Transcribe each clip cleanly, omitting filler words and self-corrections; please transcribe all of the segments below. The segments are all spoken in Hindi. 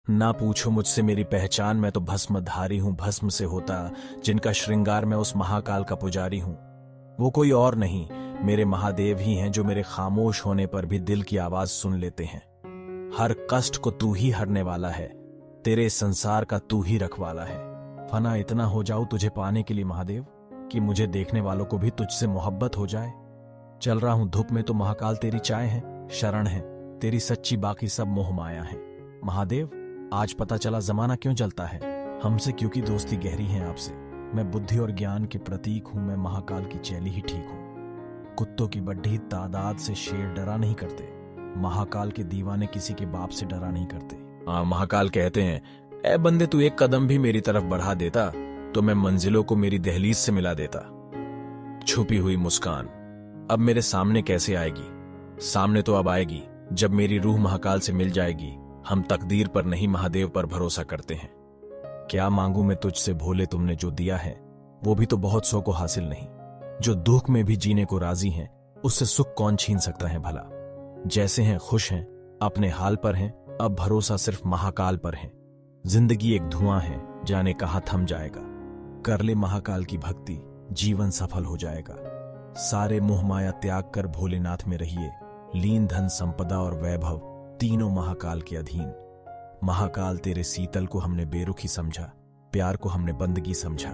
ना पूछो मुझसे मेरी पहचान, मैं तो भस्मधारी हूं, भस्म से होता जिनका श्रृंगार, मैं उस महाकाल का पुजारी हूं। वो कोई और नहीं, मेरे महादेव ही हैं, जो मेरे खामोश होने पर भी दिल की आवाज सुन लेते हैं। हर कष्ट को तू ही हरने वाला है, तेरे संसार का तू ही रखवाला है। फना इतना हो जाऊं तुझे पाने के लिए महादेव, कि मुझे देखने वालों को भी तुझसे मोहब्बत हो जाए। चल रहा हूं धूप में तो महाकाल तेरी चाय है, शरण है तेरी सच्ची, बाकी सब मोह माया है। महादेव आज पता चला जमाना क्यों जलता है हमसे, क्योंकि दोस्ती गहरी है आपसे। मैं बुद्धि और ज्ञान के प्रतीक हूं, मैं महाकाल की चैली ही ठीक हूं। कुत्तों की बड्ढी तादाद से शेर डरा नहीं करते, महाकाल के दीवाने किसी के बाप से डरा नहीं करते। महाकाल कहते हैं, ए बंदे तू एक कदम भी मेरी तरफ बढ़ा देता तो मैं मंजिलों को मेरी दहलीज से मिला देता। छुपी हुई मुस्कान अब मेरे सामने कैसे आएगी, सामने तो अब आएगी जब मेरी रूह महाकाल से मिल जाएगी। हम तकदीर पर नहीं महादेव पर भरोसा करते हैं। क्या मांगू मैं तुझसे भोले, तुमने जो दिया है वो भी तो बहुत सौ को हासिल नहीं। जो दुख में भी जीने को राजी हैं, उससे सुख कौन छीन सकता है भला। जैसे हैं खुश हैं, अपने हाल पर हैं, अब भरोसा सिर्फ महाकाल पर है। जिंदगी एक धुआं है, जाने कहां थम जाएगा। कर ले महाकाल की भक्ति, जीवन सफल हो जाएगा। सारे मोह माया त्याग कर भोलेनाथ में रहिए, लीन धन संपदा और वैभव तीनों महाकाल के अधीन। महाकाल तेरे शीतल को हमने बेरुखी समझा, प्यार को हमने बंदगी समझा।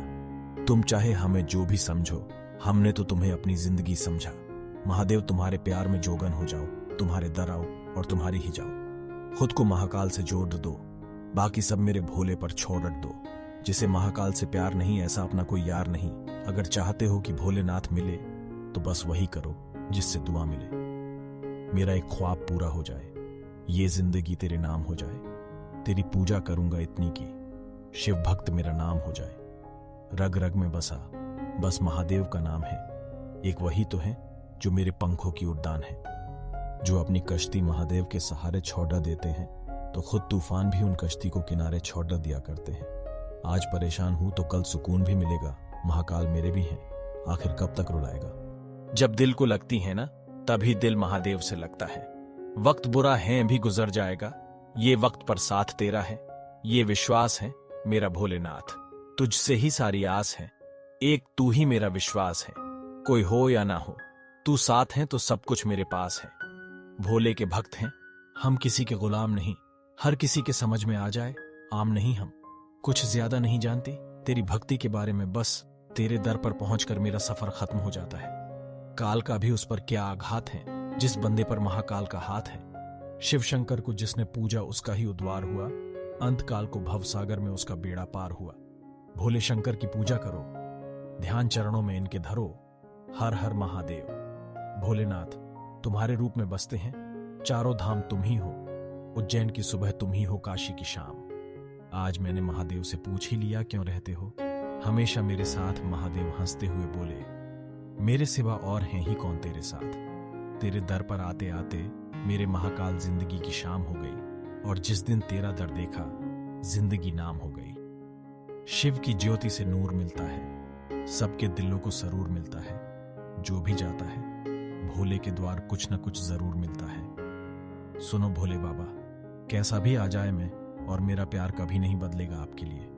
तुम चाहे हमें जो भी समझो, हमने तो तुम्हें अपनी जिंदगी समझा। महादेव तुम्हारे प्यार में जोगन हो जाओ, तुम्हारे दर आओ और तुम्हारी ही जाओ। खुद को महाकाल से जोड़ दो, बाकी सब मेरे भोले पर छोड़ दो। जिसे महाकाल से प्यार नहीं, ऐसा अपना कोई यार नहीं। अगर चाहते हो कि भोलेनाथ मिले तो बस वही करो जिससे दुआ मिले। मेरा एक ख्वाब पूरा हो जाए, ये जिंदगी तेरे नाम हो जाए। तेरी पूजा करूंगा इतनी की शिव भक्त मेरा नाम हो जाए। रग रग में बसा बस महादेव का नाम है, एक वही तो है जो मेरे पंखों की उड़ान है। जो अपनी कश्ती महादेव के सहारे छोड़ देते हैं, तो खुद तूफान भी उन कश्ती को किनारे छोड़ दिया करते हैं। आज परेशान हूं तो कल सुकून भी मिलेगा, महाकाल मेरे भी हैं, आखिर कब तक रुलाएगा। जब दिल को लगती है ना, तभी दिल महादेव से लगता है। वक्त बुरा है भी गुजर जाएगा, ये वक्त पर साथ तेरा है, ये विश्वास है मेरा भोलेनाथ। तुझसे ही सारी आस है, एक तू ही मेरा विश्वास है। कोई हो या ना हो, तू साथ है तो सब कुछ मेरे पास है। भोले के भक्त हैं हम, किसी के गुलाम नहीं। हर किसी के समझ में आ जाए, आम नहीं हम। कुछ ज्यादा नहीं जानती तेरी भक्ति के बारे में, बस तेरे दर पर पहुंचकर मेरा सफर खत्म हो जाता है। काल का भी उस पर क्या आघात है, जिस बंदे पर महाकाल का हाथ है। शिव शंकर को जिसने पूजा उसका ही उद्धार हुआ, अंतकाल को भवसागर में उसका बेड़ा पार हुआ। भोले शंकर की पूजा करो, ध्यान चरणों में इनके धरो। हर हर महादेव। भोलेनाथ तुम्हारे रूप में बसते हैं, चारों धाम तुम ही हो। उज्जैन की सुबह तुम ही हो, काशी की शाम। आज मैंने महादेव से पूछ ही लिया क्यों रहते हो हमेशा मेरे साथ। महादेव हंसते हुए बोले, मेरे सिवा और हैं ही कौन तेरे साथ। तेरे दर पर आते आते मेरे महाकाल जिंदगी की शाम हो गई, और जिस दिन तेरा दर देखा जिंदगी नाम हो गई। शिव की ज्योति से नूर मिलता है, सबके दिलों को सरूर मिलता है। जो भी जाता है भोले के द्वार कुछ न कुछ जरूर मिलता है। सुनो भोले बाबा, कैसा भी आ जाए मैं, और मेरा प्यार कभी नहीं बदलेगा आपके लिए।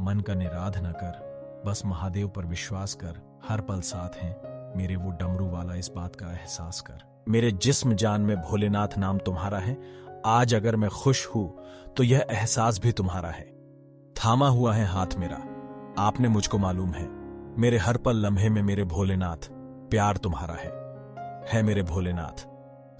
मन का निराध न कर, बस महादेव पर विश्वास कर। हर पल साथ हैं मेरे वो डमरू वाला, इस बात का एहसास कर। मेरे जिस्म जान में भोलेनाथ नाम तुम्हारा है। आज अगर मैं खुश हूं तो यह एहसास भी तुम्हारा है। थामा हुआ है हाथ मेरा, आपने मुझको मालूम है। मेरे हर पल लम्हे में मेरे भोलेनाथ प्यार तुम्हारा है मेरे भोलेनाथ।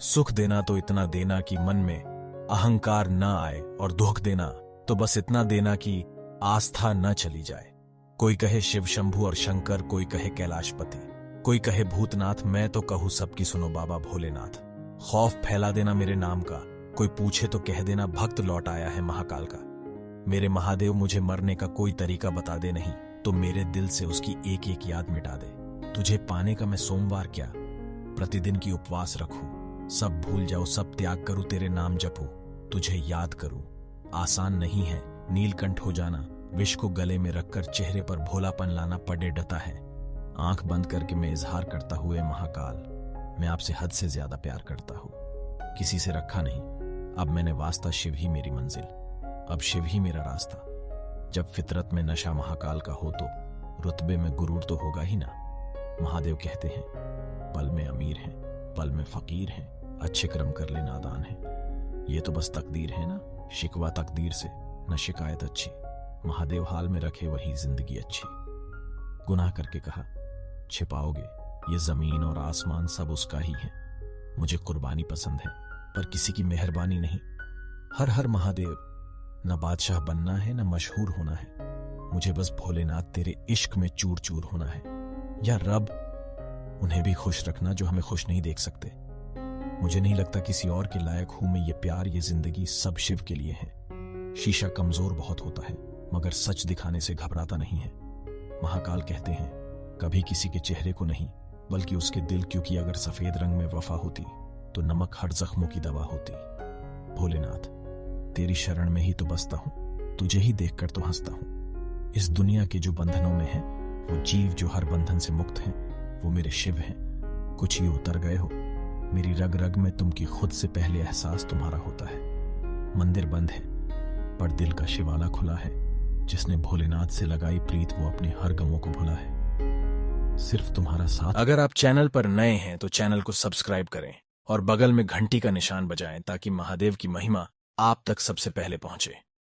सुख देना तो इतना देना कि मन में अहंकार न आए, और दुख देना तो बस इतना देना कि आस्था न चली जाए। कोई कहे शिव शंभु और शंकर, कोई कहे कैलाशपति, कोई कहे भूतनाथ, मैं तो कहूं सबकी सुनो बाबा भोलेनाथ। खौफ फैला देना मेरे नाम का, कोई पूछे तो कह देना भक्त लौट आया है महाकाल का। मेरे महादेव मुझे मरने का कोई तरीका बता दे, नहीं तो मेरे दिल से उसकी एक एक याद मिटा दे। तुझे पाने का मैं सोमवार क्या, प्रतिदिन की उपवास रखूं। सब भूल जाऊं, सब त्याग करूं, तेरे नाम जपूं, तुझे याद करूं। आसान नहीं है नीलकंठ हो जाना, विष को गले में रखकर चेहरे पर भोलापन लाना पड़े डता है। आंख बंद करके मैं इजहार करता हुए महाकाल, मैं आपसे हद से ज्यादा प्यार करता हूं। किसी से रखा नहीं, अब मैंने वास्ता शिव ही मेरी मंजिल। अब शिव ही मेरा रास्ता। जब फितरत में नशा महाकाल का हो तो रुतबे में गुरूर तो होगा ही ना। महादेव कहते हैं पल में अमीर हैं, पल में फकीर हैं, अच्छे कर्म कर ले नादान हैं। ये तो बस तकदीर है ना, शिकवा तकदीर से न शिकायत अच्छी। महादेव हाल में रखे वही जिंदगी अच्छी। गुनाह करके कहा छिपाओगे, ये जमीन और आसमान सब उसका ही है। मुझे कुर्बानी पसंद है पर किसी की मेहरबानी नहीं। हर हर महादेव, न बादशाह बनना है न मशहूर होना है। मुझे बस भोलेनाथ तेरे इश्क में चूर चूर होना है। या रब, उन्हें भी खुश रखना जो हमें खुश नहीं देख सकते। मुझे नहीं लगता किसी और के लायक हूं मैं। ये प्यार ये जिंदगी सब शिव के लिए है। शीशा कमजोर बहुत होता है मगर सच दिखाने से घबराता नहीं है। महाकाल कहते हैं कभी किसी के चेहरे को नहीं बल्कि उसके दिल, क्योंकि अगर सफेद रंग में वफा होती तो नमक हर जख्मों की दवा होती। भोलेनाथ, तेरी शरण में ही तो बसता हूं, तुझे ही देखकर तो हंसता हूं। इस दुनिया के जो बंधनों में हैं, वो जीव जो हर बंधन से मुक्त हैं, वो मेरे शिव हैं। कुछ ही उतर गए हो मेरी रग रग में, तुम की खुद से पहले एहसास तुम्हारा होता है। मंदिर बंद है पर दिल का शिवाला खुला है। जिसने भोलेनाथ से लगाई प्रीत वो अपने हर गमों को भुला है। सिर्फ तुम्हारा साथ। अगर आप चैनल पर नए हैं तो चैनल को सब्सक्राइब करें और बगल में घंटी का निशान बजाएं ताकि महादेव की महिमा आप तक सबसे पहले पहुंचे।